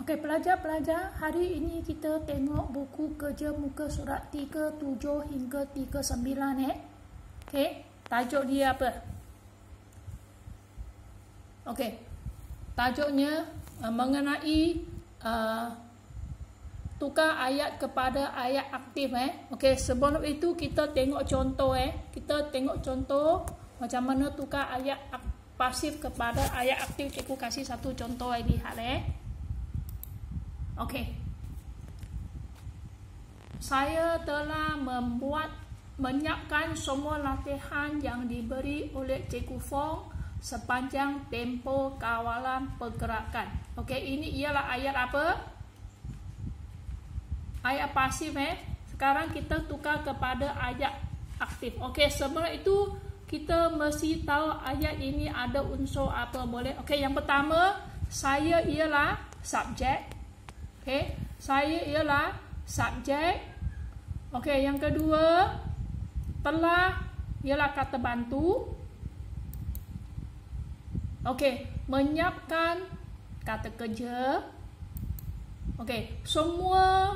Okey, pelajar-pelajar, hari ini kita tengok buku kerja muka surat 37 hingga 39 Okey, tajuk dia apa? Okey, tajuknya mengenai tukar ayat kepada ayat aktif Okey, sebelum itu kita tengok contoh Kita tengok contoh macam mana tukar ayat pasif kepada ayat aktif. Cikgu kasih satu contoh lihat Okey. Saya telah menyiapkan semua latihan yang diberi oleh Cikgu Fong sepanjang tempoh kawalan pergerakan. Okey, ini ialah ayat apa? Ayat pasif Sekarang kita tukar kepada ayat aktif. Okey, sebelum itu kita mesti tahu ayat ini ada unsur apa boleh. Okey, yang pertama, saya ialah subjek. Okey, saya ialah subjek. Okey, yang kedua, telah ialah kata bantu. Okey, menyiapkan kata kerja. Okey, semua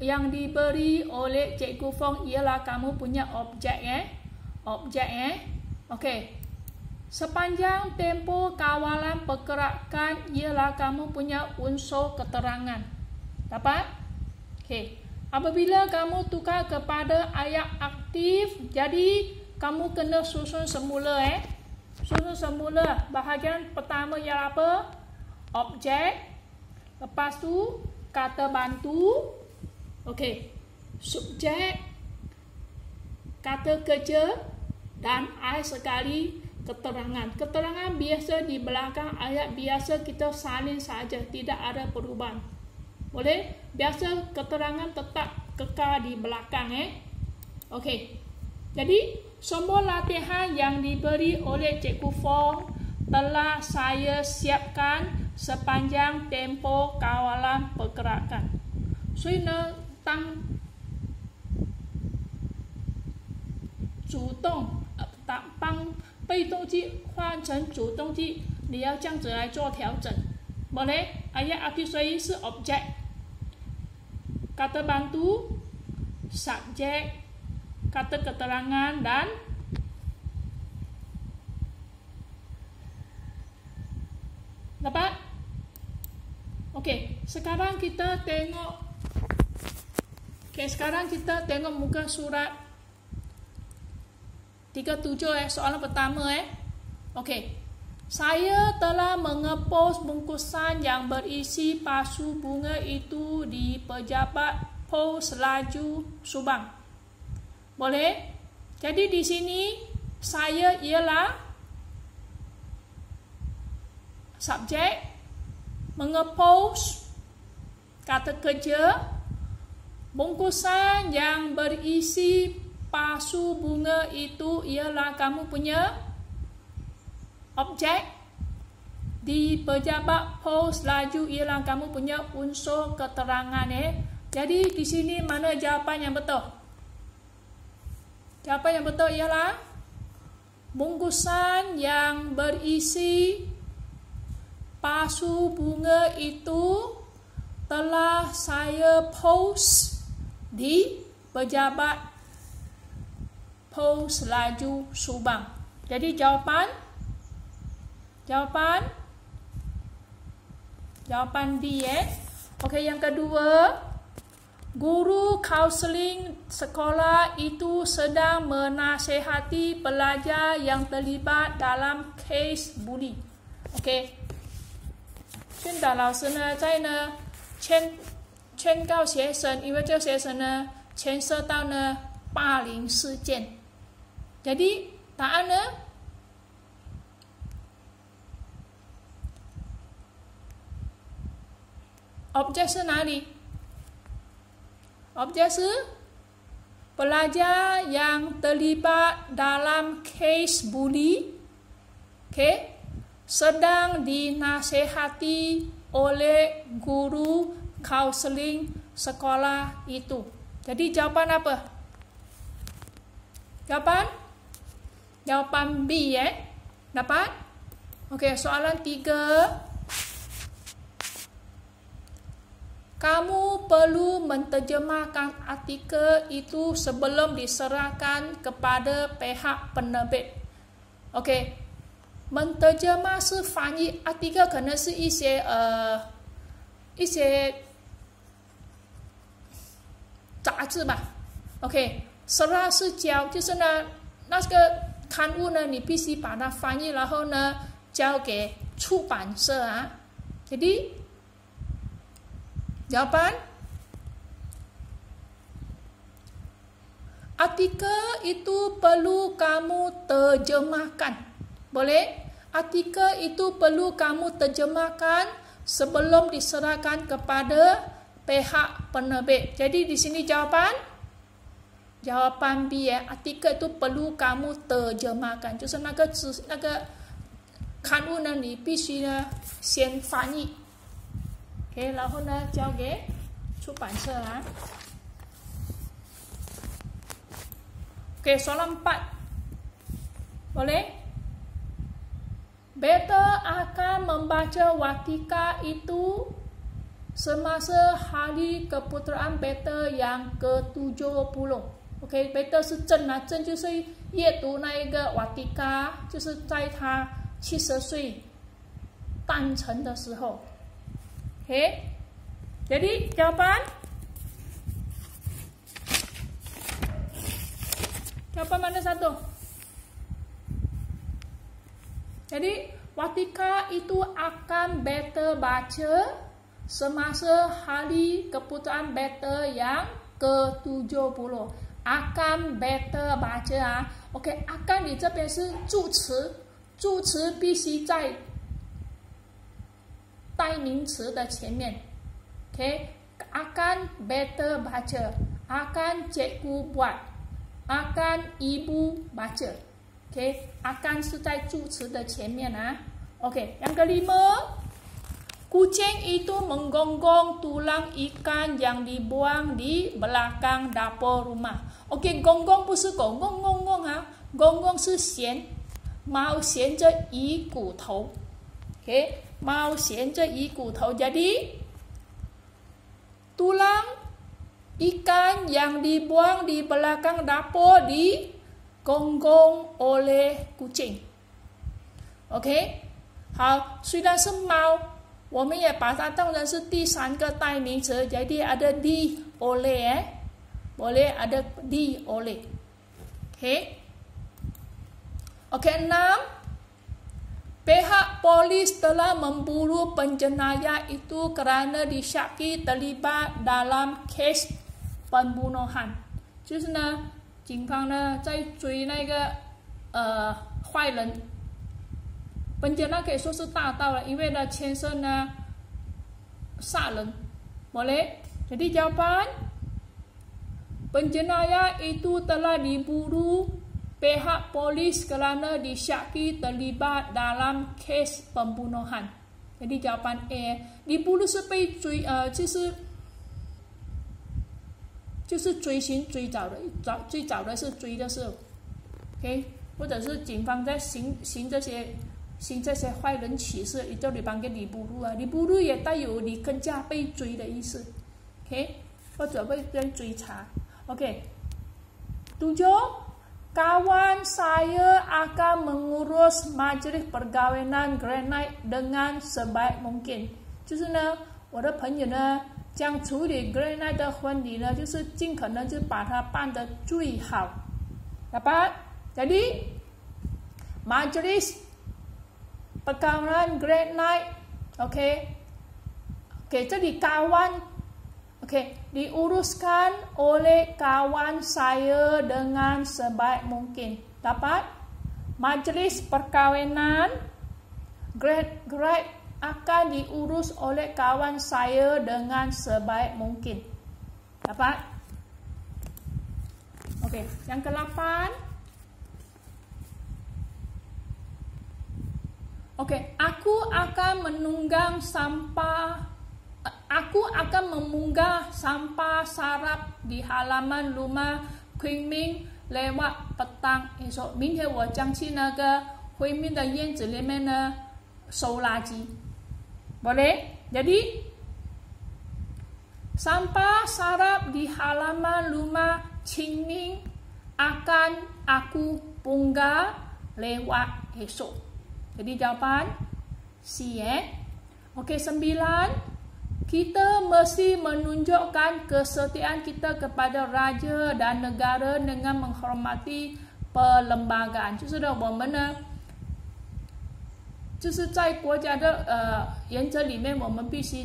yang diberi oleh Cikgu Fong ialah kamu punya objek Objek Okey. Sepanjang tempoh kawalan pergerakan ialah kamu punya unsur keterangan. Dapat? Okey. Apabila kamu tukar kepada ayat aktif, jadi kamu kena susun semula Susun semula. Bahagian pertama ialah apa? Objek. Lepas tu kata bantu. Okey. Subjek, kata kerja dan sekali keterangan. Keterangan biasa di belakang ayat biasa kita salin saja, tidak ada perubahan. Boleh? Biasa keterangan tetap kekal di belakang Okey. Jadi semua latihan yang diberi oleh Cikgu Fong telah saya siapkan sepanjang tempoh kawalan pergerakan. 所以呢，当主动帮被动句换成主动句，你要这样子来做调整。Boleh? Ayat aktif saya是 objek, kata bantu, subjek, kata keterangan dan dapat? Okey, sekarang kita tengok. Sekarang kita tengok muka surat 37 soalan pertama Okey. Saya telah mengepos bungkusan yang berisi pasu bunga itu di pejabat pos laju Subang. Boleh? Jadi di sini saya ialah subjek, mengepos kata kerja, bungkusan yang berisi pasu bunga itu ialah kamu punya objek. Di pejabat pos laju ialah kamu punya unsur keterangan Jadi di sini mana jawapan yang betul? Jawapan yang betul ialah bungkusan yang berisi pasu bunga itu telah saya post di pejabat pos laju Subang. Jadi jawapan D Okey, yang kedua, guru kaunseling sekolah itu sedang menasihati pelajar yang terlibat dalam kes buli. Okey. 宣导老师呢，在劝告学生，因为这学生呢牵涉到霸凌事件。Jadi答案呢？objek 是哪里？ objek 是 pelajar yang terlibat dalam kes bully, sedang dinasihati oleh guru kaunseling sekolah itu. Jadi jawapan apa? Jawapan B Dapat? Okey, soalan 3. kamu perlu menterjemahkan artikel itu sebelum diserahkan kepada pihak penerbit. OK， menterjemah 是翻译 article 可能是一些杂志吧。OK， serah 是交，就是呢那个刊物呢，你必须把它翻译，然后呢交给出版社啊。Jadi jawapan artikel itu perlu kamu terjemahkan. Boleh? Artikel itu perlu kamu terjemahkan sebelum diserahkan kepada pihak penerbit. Jadi di sini jawapan B 呀， artikel itu perlu kamu terjemahkan， 就是那个刊物呢，你必须呢先翻译 ，OK， 然后呢交给出版社啊。OK， soalan 4， boleh? Beta akan membaca watika itu semasa hari keputeraan beta yang ke-70。OK， beta 是正啊，正就是阅读那一个瓦蒂卡，就是在他70岁诞辰的时候。OK， jadi jawapan mana satu? Jadi watika itu akan beta baca semasa hari keputeraan beta yang ke-70。akan beta 把这啊 ，OK， akan 你这边是助词，助词必须在代名词的前面 ，OK， akan beta baca， akan cikgu buat， akan ibu baca， OK， akan 是在助词的前面啊 ，OK， yang kelima。Kucing itu menggonggong tulang ikan yang dibuang di belakang dapur rumah. OK， gonggong 不是狗gonggong gonggong啊， gonggong 是衔，猫衔着鱼骨头。OK， 猫衔着鱼骨头。Jadi tulang ikan yang dibuang di belakang dapur digonggong oleh kucing。OK， 好，虽然是猫。我们也把它当成是第三个代名词， jadi ada di oleh boleh ada di oleh. Oke, 6. Pihak polis telah memburu penjenayah itu kerana disyaki terlibat dalam kes pembunuhan. 就是呢，警方呢在追那个坏人。本件呢可以说是大盗了，因为呢牵涉呢杀人，boleh。Jadi jawapan penjenayah itu telah diburu pihak polis kerana disyaki terlibat dalam kes pembunuhan. Jadi jawapan A， diburu 是被追，就是追寻最早的是追的是 ，OK， 或者是警方在行这些坏人起事，也叫你帮个李布鲁啊，李布鲁也带有你更加被追的意思 ，OK， 或者被追查 ，OK。7. Kawan saya akan mengurus majlis perkawinan Granite dengan sebaik mungkin。就是呢，我的朋友呢将处理 Granite 的婚礼呢，就是尽可能就把它办得最好。Dapat？ Jadi majlis perkawinan Granite， OK， 这里kawan， OK， diuruskan oleh kawan saya dengan sebaik mungkin. Dapat? Majlis perkawinan Granite akan diurus oleh kawan saya dengan sebaik mungkin. Dapat? OK， yang ke-8. Oke, aku akan memunggah sampah sarap di halaman rumah Queen Ming lewat petang esok。明天我将去那个辉明的院子里面呢收垃圾。Boleh？ Jadi Sampah sarap di halaman rumah Cing Ning akan aku punggah lewat esok. Jadi jawapan C. Okey, 9. Kita mesti menunjukkan kesetiaan kita kepada raja dan negara dengan menghormati perlembagaan. 就是我们呢，就是在国家的原则里面，我们必须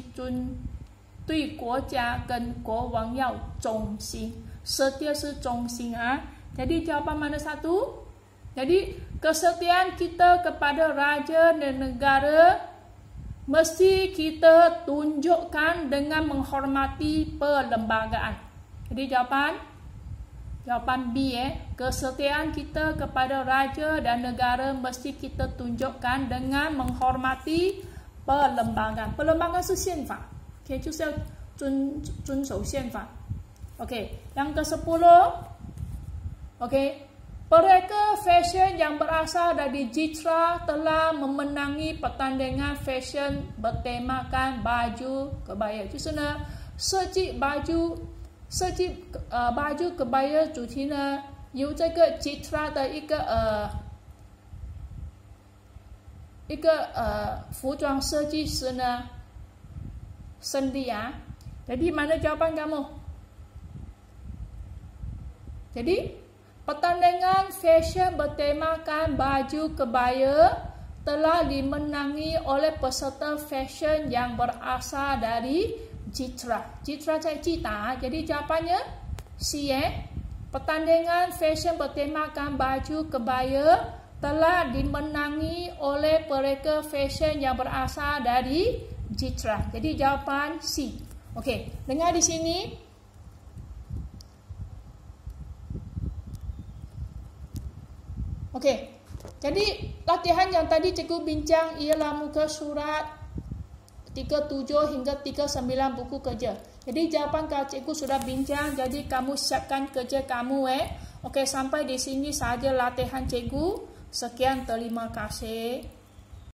对国家跟国王要忠心。Setia 是忠心啊。Jadi jawapan mana satu? Jadi kesetiaan kita kepada raja dan negara mesti kita tunjukkan dengan menghormati perlembagaan. Jadi jawapan B. Kesetiaan kita kepada raja dan negara mesti kita tunjukkan dengan menghormati perlembagaan. Perlembagaan 是宪法， OK， 就是要遵守宪法。 OK， yang ke-10， OK。 Mereka fashion yang berasal dari Jitra telah memenangi pertandingan fashion bertemakan baju kebaya. 就是呢，设计baju kebaya 主题呢，由这个 Jitra 的一个服装设计师呢胜利啊。Jadi mana jawapan kamu? Jadi pertandingan fashion bertemakan baju kebaya telah dimenangi oleh peserta fashion yang berasal dari Jitra. Jitra 在吉打， jadi jawapannya C. Pertandingan fashion bertemakan baju kebaya telah dimenangi oleh mereka fashion yang berasal dari Jitra. Jadi jawapan C. Okey, dengar di sini. Okey, jadi latihan yang tadi cikgu bincang ialah muka surat 37 hingga 39 buku kerja. Jadi jawapan kalau cikgu sudah bincang, jadi kamu siapkan kerja kamu. Okey, sampai di sini saja latihan cikgu. Sekian, terima kasih.